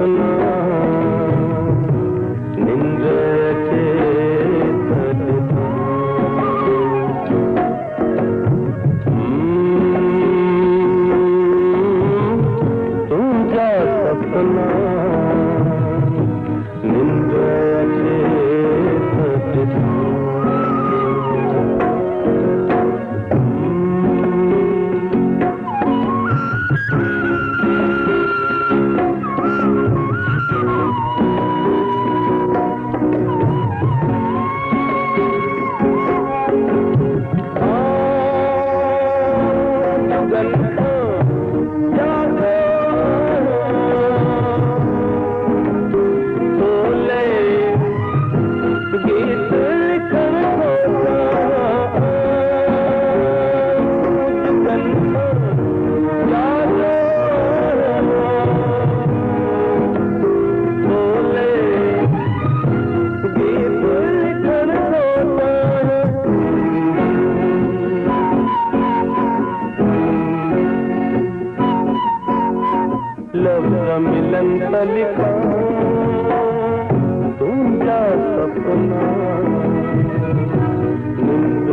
सपना निंद तुझा सपना निंद लफ्ज़ मिलन लिखा तुझा सपना निंद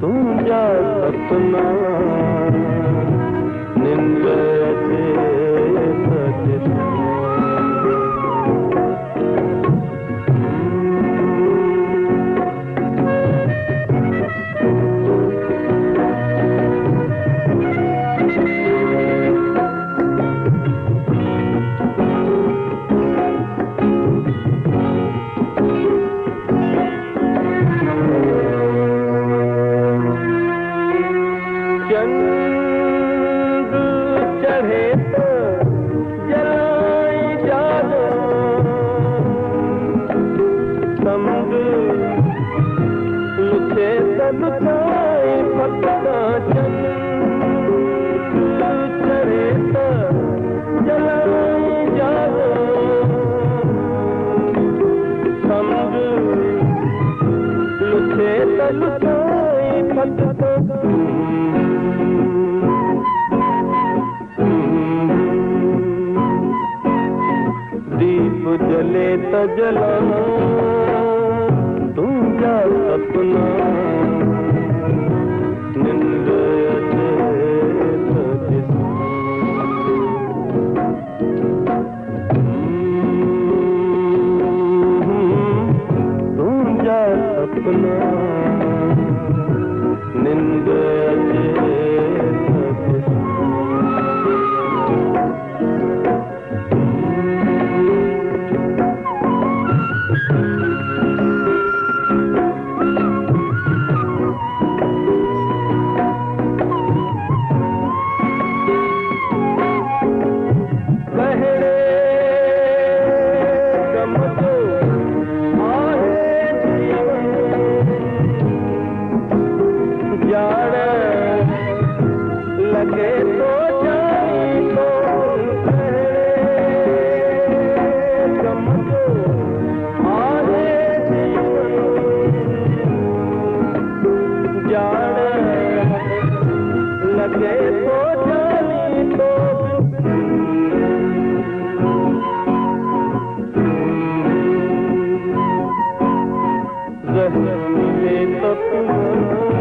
तुझा सपना निंद चंद चढ़े तो जलाई जानो समझ लुटे तो लुटाई पत्ता चंद चढ़े तो जलाई जानो समझ लुटे तो लुटाई पत्ता दीप जले तो जलाना तुझा सपना निंद तुझा सपना निंद लगे तो जाई तो समझो आए जान लगे तो जाई तो जहर मिले तो